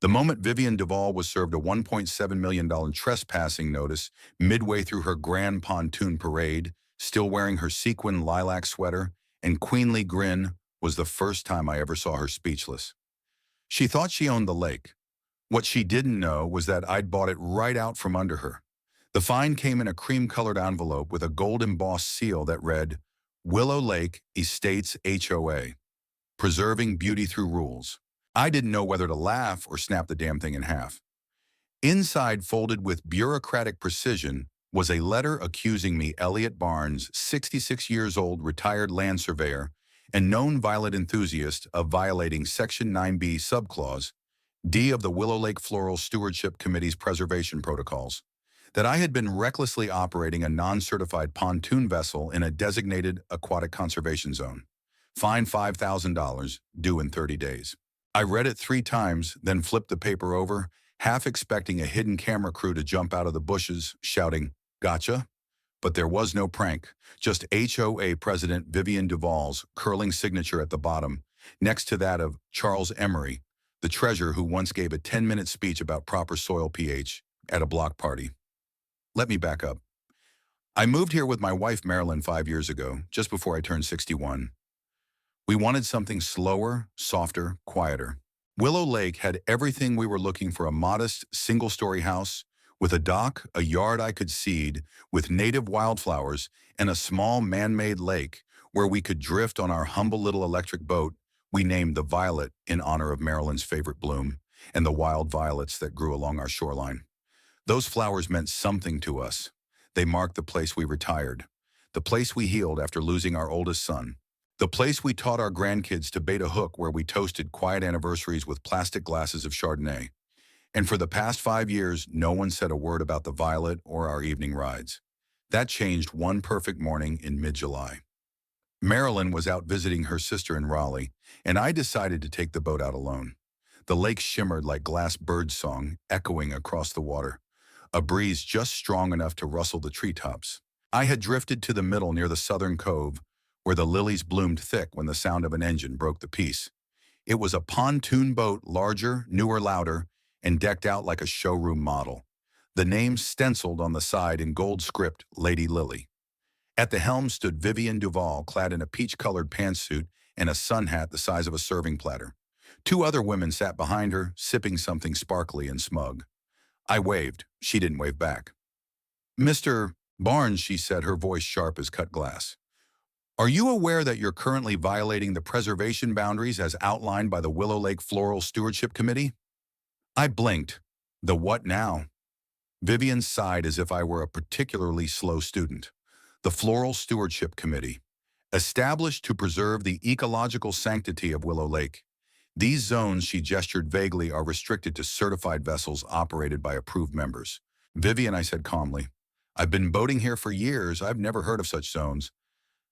The moment Vivian Duvall was served a $1.7 million trespassing notice midway through her grand pontoon parade, still wearing her sequin lilac sweater and queenly grin, was the first time I ever saw her speechless. She thought she owned the lake. What she didn't know was that I'd bought it right out from under her. The fine came in a cream-colored envelope with a gold-embossed seal that read, Willow Lake Estates HOA, Preserving Beauty Through Rules. I didn't know whether to laugh or snap the damn thing in half. Inside, folded with bureaucratic precision, was a letter accusing me, Elliot Barnes, 66 years old, retired land surveyor, and known violet enthusiast, of violating Section 9B subclause D of the Willow Lake Floral Stewardship Committee's preservation protocols, that I had been recklessly operating a non-certified pontoon vessel in a designated aquatic conservation zone. Fine $5,000, due in 30 days. I read it 3 times, then flipped the paper over, half expecting a hidden camera crew to jump out of the bushes, shouting, "Gotcha?" But there was no prank, just HOA President Vivian Duvall's curling signature at the bottom, next to that of Charles Emery, the treasurer who once gave a 10-minute speech about proper soil pH at a block party. Let me back up. I moved here with my wife Marilyn 5 years ago, just before I turned 61. We wanted something slower, softer, quieter. Willow Lake had everything we were looking for: a modest, single-story house with a dock, a yard I could seed with native wildflowers, and a small man-made lake where we could drift on our humble little electric boat we named the Violet in honor of Marilyn's favorite bloom and the wild violets that grew along our shoreline. Those flowers meant something to us. They marked the place we retired, the place we healed after losing our oldest son, the place we taught our grandkids to bait a hook, where we toasted quiet anniversaries with plastic glasses of Chardonnay. And for the past 5 years, no one said a word about the Violet or our evening rides. That changed one perfect morning in mid-July. Marilyn was out visiting her sister in Raleigh, and I decided to take the boat out alone. The lake shimmered like glass birdsong echoing across the water, a breeze just strong enough to rustle the treetops. I had drifted to the middle near the southern cove, where the lilies bloomed thick when the sound of an engine broke the peace. It was a pontoon boat, larger, newer, louder, and decked out like a showroom model. The name stenciled on the side in gold script, Lady Lily. At the helm stood Vivian Duvall, clad in a peach-colored pantsuit and a sun hat the size of a serving platter. 2 other women sat behind her, sipping something sparkly and smug. I waved. She didn't wave back. "Mr. Barnes," she said, her voice sharp as cut glass, "are you aware that you're currently violating the preservation boundaries as outlined by the Willow Lake Floral Stewardship Committee?" I blinked. The what now? Vivian sighed as if I were a particularly slow student. The Floral Stewardship Committee, established to preserve the ecological sanctity of Willow Lake. These zones, she gestured vaguely, are restricted to certified vessels operated by approved members. "Vivian," I said calmly, "I've been boating here for years. I've never heard of such zones.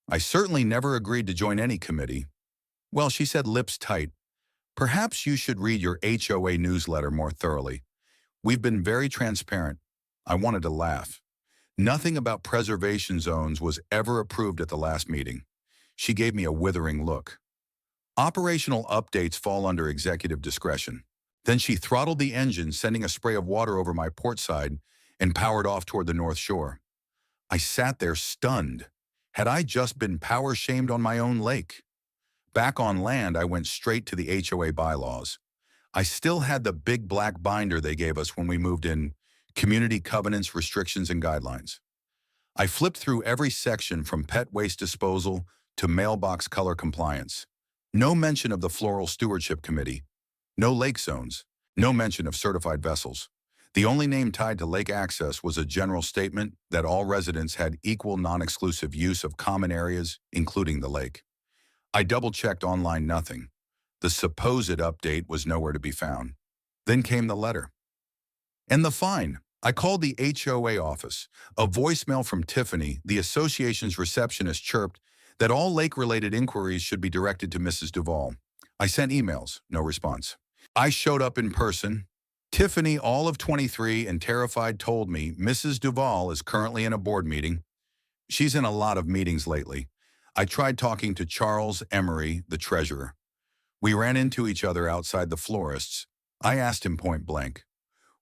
I certainly never agreed to join any committee." "Well," she said, lips tight, "perhaps you should read your HOA newsletter more thoroughly. We've been very transparent." I wanted to laugh. Nothing about preservation zones was ever approved at the last meeting. She gave me a withering look. "Operational updates fall under executive discretion." Then she throttled the engine, sending a spray of water over my port side, and powered off toward the North Shore. I sat there stunned. Had I just been power-shamed on my own lake? Back on land, I went straight to the HOA bylaws. I still had the big black binder they gave us when we moved in: community covenants, restrictions, and guidelines. I flipped through every section from pet waste disposal to mailbox color compliance. No mention of the Floral Stewardship Committee. No lake zones. No mention of certified vessels. The only name tied to lake access was a general statement that all residents had equal non-exclusive use of common areas, including the lake. I double-checked online, nothing. The supposed update was nowhere to be found. Then came the letter. And the fine. I called the HOA office. A voicemail from Tiffany, the association's receptionist, chirped that all lake-related inquiries should be directed to Mrs. Duvall. I sent emails, no response. I showed up in person. Tiffany, all of 23 and terrified, told me Mrs. Duvall is currently in a board meeting. She's in a lot of meetings lately. I tried talking to Charles Emery, the treasurer. We ran into each other outside the florist's. I asked him point blank,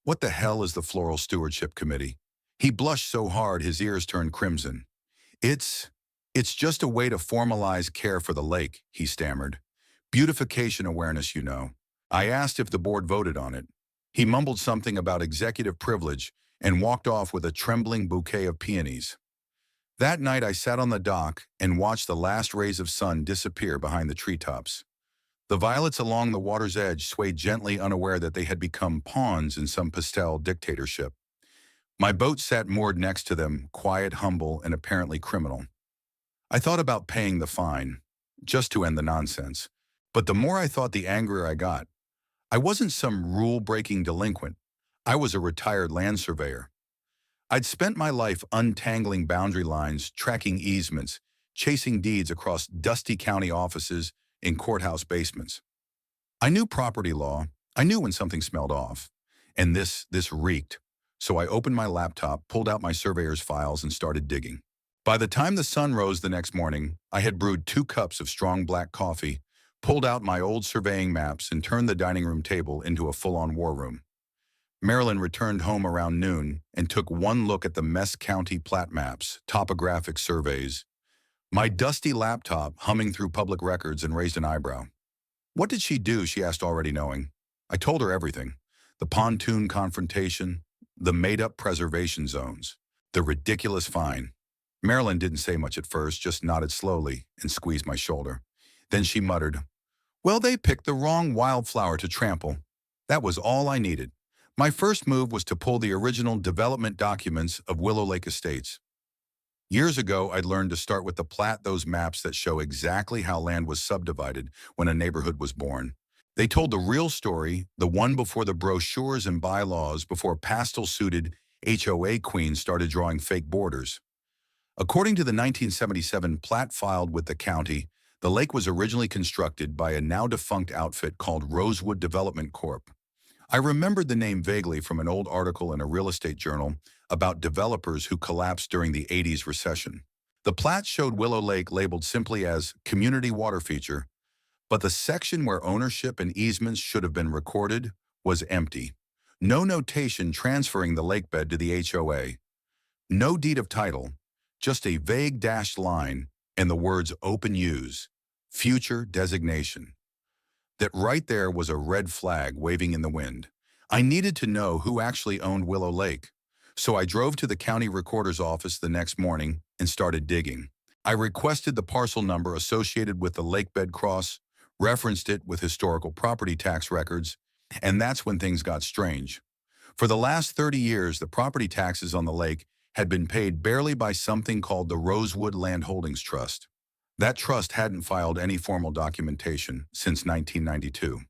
"What the hell is the Floral Stewardship Committee?" He blushed so hard his ears turned crimson. It's, it's just a way to formalize care for the lake, he stammered. Beautification awareness, you know. I asked if the board voted on it. He mumbled something about executive privilege and walked off with a trembling bouquet of peonies. That night I sat on the dock and watched the last rays of sun disappear behind the treetops. The violets along the water's edge swayed gently, unaware that they had become pawns in some pastel dictatorship. My boat sat moored next to them, quiet, humble, and apparently criminal. I thought about paying the fine, just to end the nonsense. But the more I thought, the angrier I got. I wasn't some rule-breaking delinquent. I was a retired land surveyor. I'd spent my life untangling boundary lines, tracking easements, chasing deeds across dusty county offices in courthouse basements. I knew property law. I knew when something smelled off. And this reeked. So I opened my laptop, pulled out my surveyor's files, and started digging. By the time the sun rose the next morning, I had brewed 2 cups of strong black coffee, pulled out my old surveying maps, and turned the dining room table into a full-on war room. Marilyn returned home around noon and took one look at the Mess County plat maps, topographic surveys. My dusty laptop humming through public records, and raised an eyebrow. What did she do, she asked, already knowing. I told her everything. The pontoon confrontation, the made-up preservation zones, the ridiculous fine. Marilyn didn't say much at first, just nodded slowly and squeezed my shoulder. Then she muttered, "Well, they picked the wrong wildflower to trample. That was all I needed." My first move was to pull the original development documents of Willow Lake Estates. Years ago, I'd learned to start with the plat, those maps that show exactly how land was subdivided when a neighborhood was born. They told the real story, the one before the brochures and bylaws, before pastel-suited HOA queens started drawing fake borders. According to the 1977 plat filed with the county, the lake was originally constructed by a now-defunct outfit called Rosewood Development Corp. I remembered the name vaguely from an old article in a real estate journal about developers who collapsed during the 80s recession. The plat showed Willow Lake labeled simply as Community Water Feature, but the section where ownership and easements should have been recorded was empty. No notation transferring the lakebed to the HOA. No deed of title, just a vague dashed line and the words "Open Use," future designation. That right there was a red flag waving in the wind. I needed to know who actually owned Willow Lake. So I drove to the county recorder's office the next morning and started digging. I requested the parcel number associated with the lakebed cross, referenced it with historical property tax records, and that's when things got strange. For the last 30 years, the property taxes on the lake had been paid barely by something called the Rosewood Land Holdings Trust. That trust hadn't filed any formal documentation since 1992.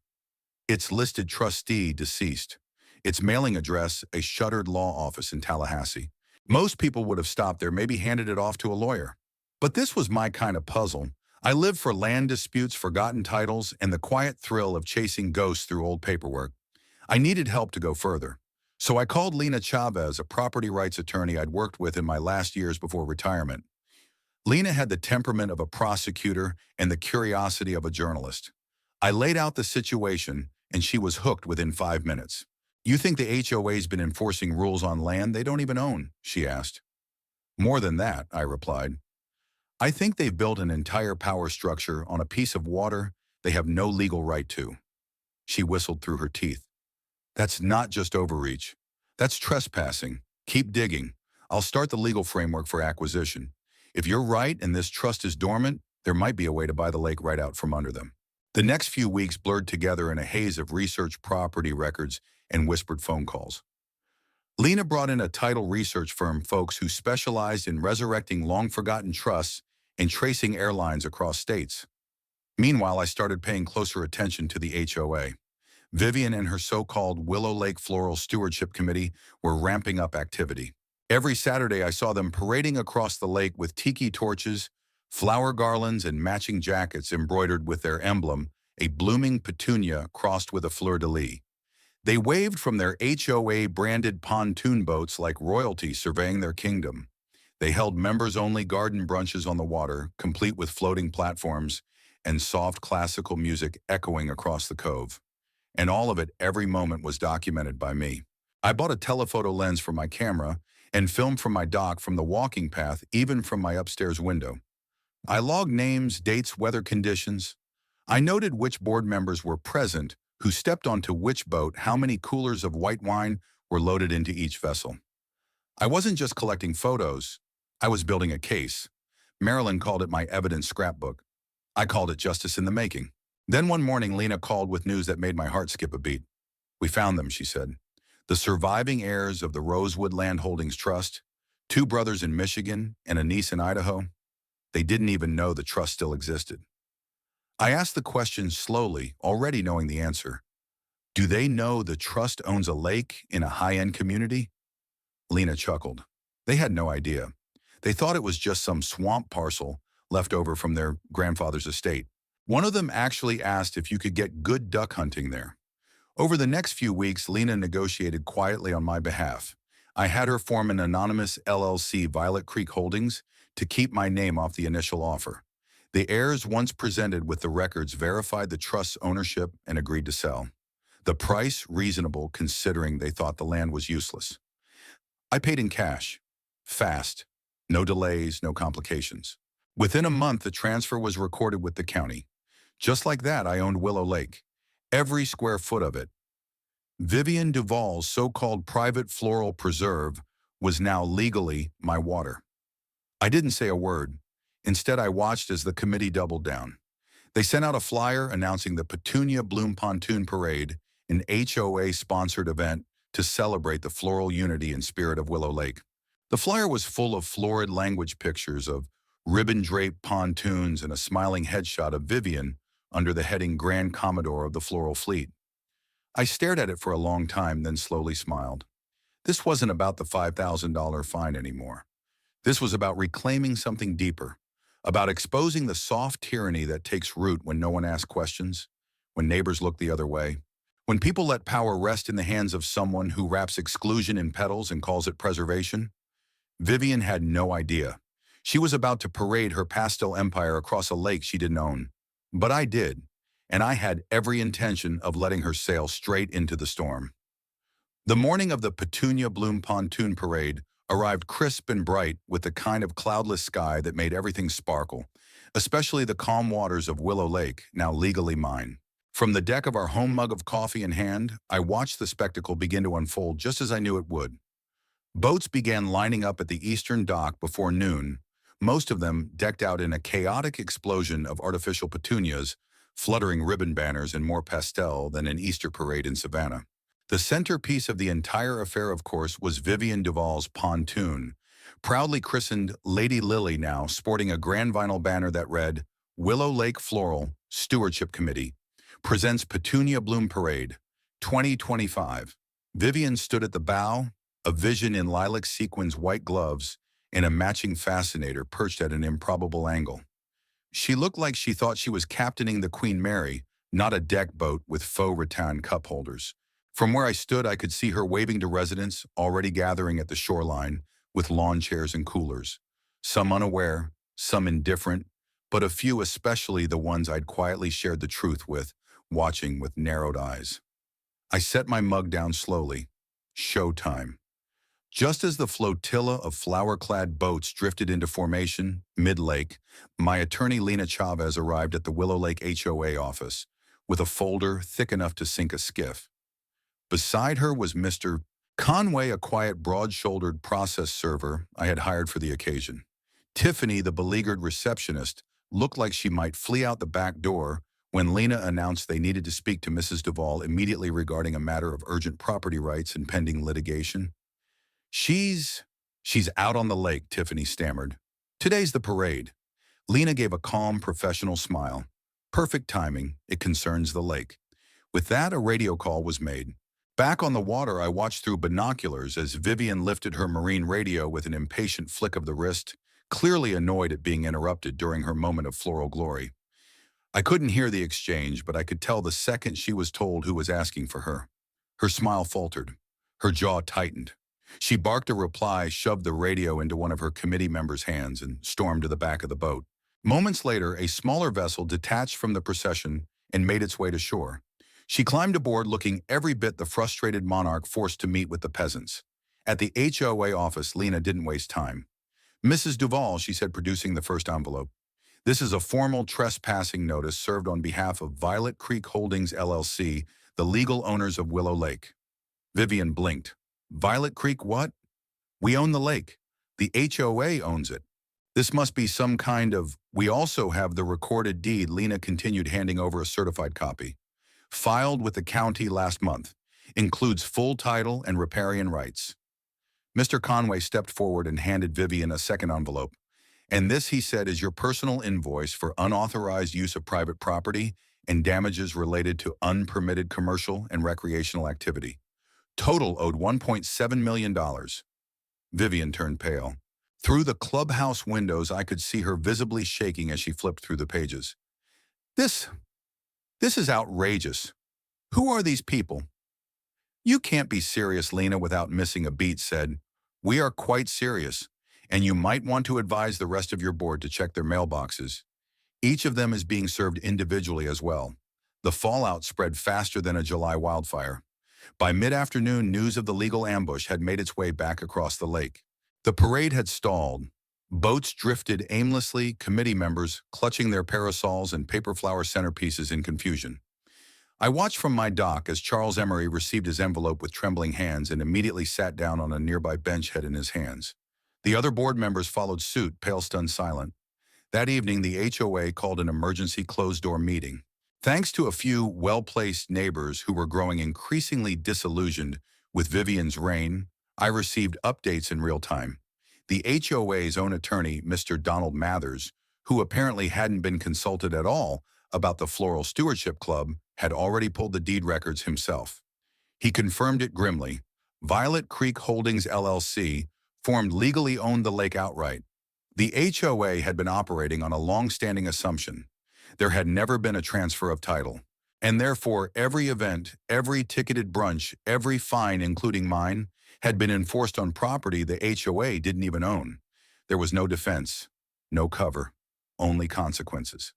Its listed trustee deceased. Its mailing address, a shuttered law office in Tallahassee. Most people would have stopped there, maybe handed it off to a lawyer. But this was my kind of puzzle. I lived for land disputes, forgotten titles, and the quiet thrill of chasing ghosts through old paperwork. I needed help to go further. So I called Lena Chavez, a property rights attorney I'd worked with in my last years before retirement. Lena had the temperament of a prosecutor and the curiosity of a journalist. I laid out the situation, and she was hooked within 5 minutes. "You think the HOA's been enforcing rules on land they don't even own?" she asked. "More than that," I replied. "I think they've built an entire power structure on a piece of water they have no legal right to." She whistled through her teeth. "That's not just overreach. That's trespassing. Keep digging. I'll start the legal framework for acquisition. If you're right and this trust is dormant, there might be a way to buy the lake right out from under them." The next few weeks blurred together in a haze of research, property records, and whispered phone calls. Lena brought in a title research firm, folks who specialized in resurrecting long-forgotten trusts and tracing airlines across states. Meanwhile, I started paying closer attention to the HOA. Vivian and her so-called Willow Lake Floral Stewardship Committee were ramping up activity. Every Saturday, I saw them parading across the lake with tiki torches, flower garlands, and matching jackets embroidered with their emblem, a blooming petunia crossed with a fleur-de-lis. They waved from their HOA-branded pontoon boats like royalty surveying their kingdom. They held members-only garden brunches on the water, complete with floating platforms and soft classical music echoing across the cove. and all of it, every moment, was documented by me. I bought a telephoto lens for my camera and filmed from my dock, from the walking path, even from my upstairs window. I logged names, dates, weather conditions. I noted which board members were present, who stepped onto which boat, how many coolers of white wine were loaded into each vessel. I wasn't just collecting photos, I was building a case. Marilyn called it my evidence scrapbook. I called it justice in the making. Then one morning, Lena called with news that made my heart skip a beat. "We found them," she said. "The surviving heirs of the Rosewood Land Holdings Trust, two brothers in Michigan and a niece in Idaho. They didn't even know the trust still existed." I asked the question slowly, already knowing the answer. Do they know the trust owns a lake in a high-end community? Lena chuckled. They had no idea. They thought it was just some swamp parcel left over from their grandfather's estate. One of them actually asked if you could get good duck hunting there. Over the next few weeks, Lena negotiated quietly on my behalf. I had her form an anonymous LLC, Violet Creek Holdings, to keep my name off the initial offer. The heirs, once presented with the records, verified the trust's ownership and agreed to sell. The price reasonable, considering they thought the land was useless. I paid in cash. Fast. No delays, no complications. Within a month, the transfer was recorded with the county. Just like that, I owned Willow Lake. Every square foot of it. Vivian Duval's so-called private floral preserve was now legally my water. I didn't say a word. Instead, I watched as the committee doubled down. They sent out a flyer announcing the Petunia Bloom Pontoon Parade, an HOA-sponsored event to celebrate the floral unity and spirit of Willow Lake. The flyer was full of florid language pictures of ribbon-draped pontoons and a smiling headshot of Vivian under the heading Grand Commodore of the Floral Fleet. I stared at it for a long time, then slowly smiled. This wasn't about the $5,000 fine anymore. This was about reclaiming something deeper, about exposing the soft tyranny that takes root when no one asks questions, when neighbors look the other way, when people let power rest in the hands of someone who wraps exclusion in petals and calls it preservation. Vivian had no idea. She was about to parade her pastel empire across a lake she didn't own. But I did, and I had every intention of letting her sail straight into the storm. The morning of the Petunia Bloom Pontoon Parade arrived crisp and bright, with the kind of cloudless sky that made everything sparkle, especially the calm waters of Willow Lake, now legally mine. From the deck of our home mug of coffee in hand, I watched the spectacle begin to unfold just as I knew it would. Boats began lining up at the eastern dock before noon, most of them decked out in a chaotic explosion of artificial petunias, fluttering ribbon banners, and more pastel than an Easter parade in Savannah. The centerpiece of the entire affair, of course, was Vivian Duval's pontoon, proudly christened Lady Lily, now sporting a grand vinyl banner that read, "Willow Lake Floral Stewardship Committee presents Petunia Bloom Parade 2025. Vivian stood at the bow, a vision in lilac sequins white gloves and a matching fascinator perched at an improbable angle. She looked like she thought she was captaining the Queen Mary, not a deck boat with faux rattan cup holders. From where I stood, I could see her waving to residents already gathering at the shoreline with lawn chairs and coolers, some unaware, some indifferent, but a few, especially the ones I'd quietly shared the truth with, watching with narrowed eyes. I set my mug down slowly. Showtime. Just as the flotilla of flower-clad boats drifted into formation, mid-lake, my attorney Lena Chavez arrived at the Willow Lake HOA office with a folder thick enough to sink a skiff. Beside her was Mr. Conway, a quiet, broad-shouldered process server I had hired for the occasion. Tiffany, the beleaguered receptionist, looked like she might flee out the back door when Lena announced they needed to speak to Mrs. Duval immediately regarding a matter of urgent property rights and pending litigation. She's out on the lake," Tiffany stammered. "Today's the parade." Lena gave a calm, professional smile. "Perfect timing. It concerns the lake." With that, a radio call was made. Back on the water, I watched through binoculars as Vivian lifted her marine radio with an impatient flick of the wrist, clearly annoyed at being interrupted during her moment of floral glory. I couldn't hear the exchange, but I could tell the second she was told who was asking for her. Her smile faltered. Her jaw tightened. She barked a reply, shoved the radio into one of her committee members' hands, and stormed to the back of the boat. Moments later, a smaller vessel detached from the procession and made its way to shore. She climbed aboard looking every bit the frustrated monarch forced to meet with the peasants. At the HOA office, Lena didn't waste time. "Mrs. Duval," she said, producing the first envelope. "This is a formal trespassing notice served on behalf of Violet Creek Holdings, LLC, the legal owners of Willow Lake." Vivian blinked. "Violet Creek what?" "We own the lake. The HOA owns it. This must be some kind of—" "We also have the recorded deed," Lena continued, handing over a certified copy. "Filed with the county last month. Includes full title and riparian rights." Mr. Conway stepped forward and handed Vivian a second envelope. "And this," he said, "is your personal invoice for unauthorized use of private property and damages related to unpermitted commercial and recreational activity. Total owed $1.7 million. Vivian turned pale. Through the clubhouse windows, I could see her visibly shaking as she flipped through the pages. This is outrageous. Who are these people?" "You can't be serious," Lena, without missing a beat, said. "We are quite serious, and you might want to advise the rest of your board to check their mailboxes. Each of them is being served individually as well." The fallout spread faster than a July wildfire. By mid-afternoon, news of the legal ambush had made its way back across the lake. The parade had stalled. Boats drifted aimlessly, committee members clutching their parasols and paper flower centerpieces in confusion. I watched from my dock as Charles Emery received his envelope with trembling hands and immediately sat down on a nearby bench, head in his hands. The other board members followed suit, pale, stunned, silent. That evening, the HOA called an emergency closed-door meeting. Thanks to a few well-placed neighbors who were growing increasingly disillusioned with Vivian's reign, I received updates in real time. The HOA's own attorney, Mr. Donald Mathers, who apparently hadn't been consulted at all about the Floral Stewardship Club, had already pulled the deed records himself. He confirmed it grimly. Violet Creek Holdings, LLC, formed, legally owned the lake outright. The HOA had been operating on a long-standing assumption. There had never been a transfer of title. And therefore, every event, every ticketed brunch, every fine, including mine, had been enforced on property the HOA didn't even own. There was no defense, no cover, only consequences.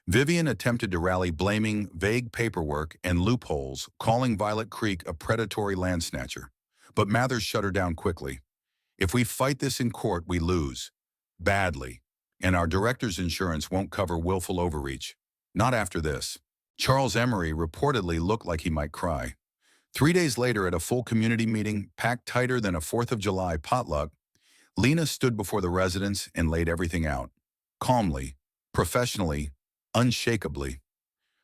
Vivian attempted to rally, blaming vague paperwork and loopholes, calling Violet Creek a predatory land snatcher. But Mathers shut her down quickly. "If we fight this in court, we lose. Badly. And our director's insurance won't cover willful overreach. Not after this." Charles Emery reportedly looked like he might cry. 3 days later, at a full community meeting, packed tighter than a 4th of July potluck, Lena stood before the residents and laid everything out. Calmly, professionally, unshakably.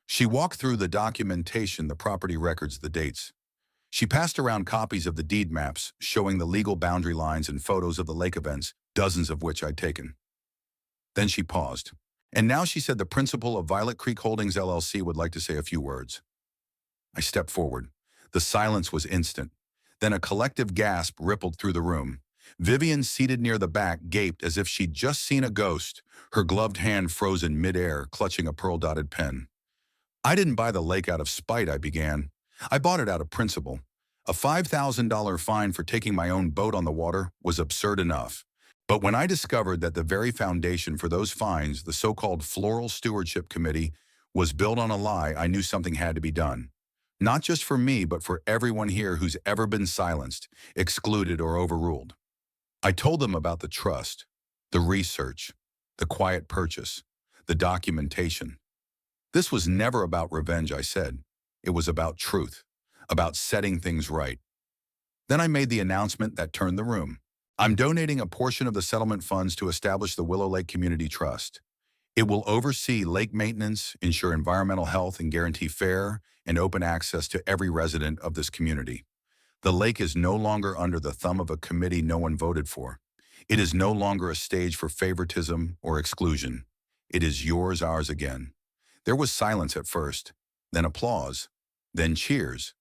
She walked through the documentation, the property records, the dates. She passed around copies of the deed maps showing the legal boundary lines and photos of the lake events, dozens of which I'd taken. Then she paused. "And now," she said, "the principal of Violet Creek Holdings, LLC would like to say a few words." I stepped forward. The silence was instant. Then a collective gasp rippled through the room. Vivian, seated near the back, gaped as if she'd just seen a ghost, her gloved hand frozen midair, clutching a pearl-dotted pen. "I didn't buy the lake out of spite," I began. "I bought it out of principle. A $5,000 fine for taking my own boat on the water was absurd enough. But when I discovered that the very foundation for those fines, the so-called Floral Stewardship Committee, was built on a lie, I knew something had to be done. Not just for me, but for everyone here who's ever been silenced, excluded, or overruled." I told them about the trust, the research, the quiet purchase, the documentation. This was never about revenge, I said. It was about truth, about setting things right. Then I made the announcement that turned the room. "I'm donating a portion of the settlement funds to establish the Willow Lake Community Trust. It will oversee lake maintenance, ensure environmental health, and guarantee fair and open access to every resident of this community. The lake is no longer under the thumb of a committee no one voted for. It is no longer a stage for favoritism or exclusion. It is yours, ours again." There was silence at first, then applause, then cheers.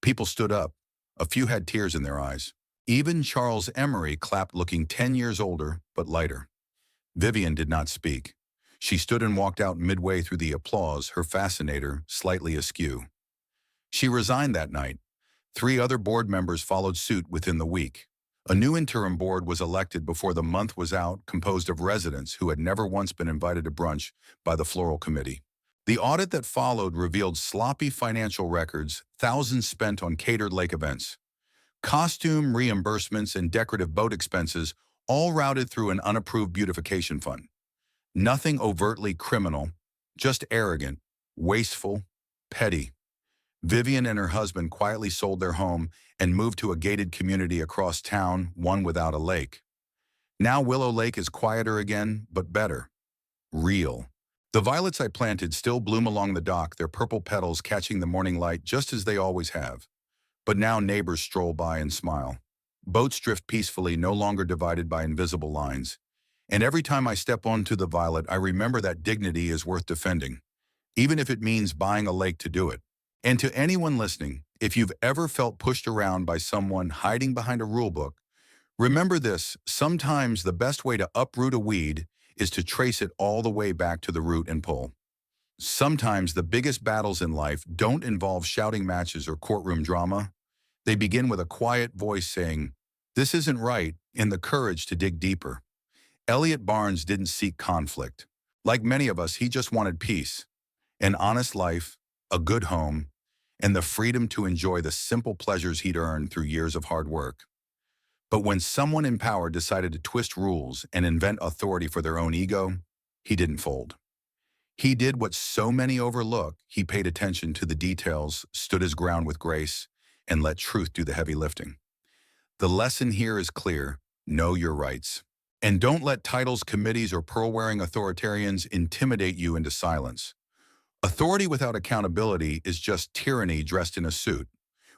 People stood up. A few had tears in their eyes. Even Charles Emery clapped, looking 10 years older, but lighter. Vivian did not speak. She stood and walked out midway through the applause, her fascinator slightly askew. She resigned that night. 3 other board members followed suit within the week. A new interim board was elected before the month was out, composed of residents who had never once been invited to brunch by the Floral Committee. The audit that followed revealed sloppy financial records, thousands spent on catered lake events, costume reimbursements, and decorative boat expenses, all routed through an unapproved beautification fund. Nothing overtly criminal, just arrogant, wasteful, petty. Vivian and her husband quietly sold their home and moved to a gated community across town, one without a lake. Now Willow Lake is quieter again, but better. Real. The violets I planted still bloom along the dock, their purple petals catching the morning light just as they always have. But now neighbors stroll by and smile. Boats drift peacefully, no longer divided by invisible lines. And every time I step onto the violet, I remember that dignity is worth defending, even if it means buying a lake to do it. And to anyone listening, if you've ever felt pushed around by someone hiding behind a rulebook, remember this: sometimes the best way to uproot a weed is to trace it all the way back to the root and pull. Sometimes the biggest battles in life don't involve shouting matches or courtroom drama. They begin with a quiet voice saying, "This isn't right," and the courage to dig deeper. Elliot Barnes didn't seek conflict. Like many of us, he just wanted peace, an honest life, a good home, and the freedom to enjoy the simple pleasures he'd earned through years of hard work. But when someone in power decided to twist rules and invent authority for their own ego, he didn't fold. He did what so many overlook. He paid attention to the details, stood his ground with grace, and let truth do the heavy lifting. The lesson here is clear: know your rights. And don't let titles, committees, or pearl-wearing authoritarians intimidate you into silence. Authority without accountability is just tyranny dressed in a suit.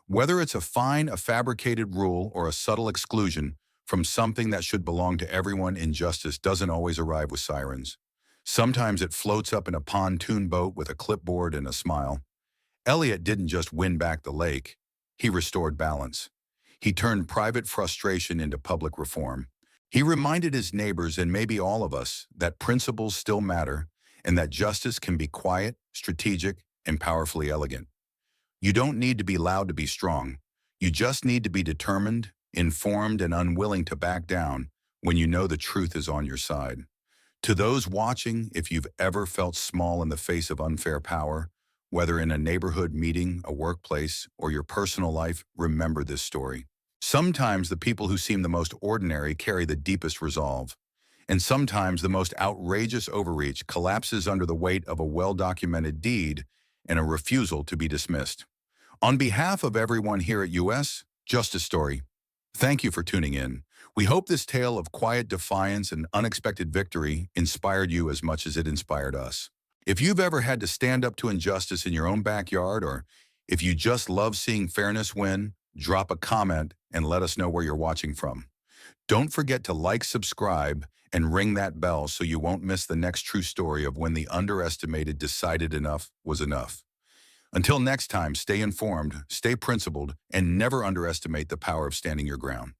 Whether it's a fine, a fabricated rule, or a subtle exclusion from something that should belong to everyone, injustice doesn't always arrive with sirens. Sometimes it floats up in a pontoon boat with a clipboard and a smile. Elliot didn't just win back the lake. He restored balance. He turned private frustration into public reform. He reminded his neighbors, and maybe all of us, that principles still matter and that justice can be quiet, strategic, and powerfully elegant. You don't need to be loud to be strong. You just need to be determined, informed, and unwilling to back down when you know the truth is on your side. To those watching, if you've ever felt small in the face of unfair power, whether in a neighborhood meeting, a workplace, or your personal life, remember this story. Sometimes the people who seem the most ordinary carry the deepest resolve, and sometimes the most outrageous overreach collapses under the weight of a well-documented deed and a refusal to be dismissed. On behalf of everyone here at US Justice Story, thank you for tuning in. We hope this tale of quiet defiance and unexpected victory inspired you as much as it inspired us. If you've ever had to stand up to injustice in your own backyard, or if you just love seeing fairness win, drop a comment and let us know where you're watching from. Don't forget to like, subscribe, and ring that bell so you won't miss the next true story of when the underestimated decided enough was enough. Until next time, stay informed, stay principled, and never underestimate the power of standing your ground.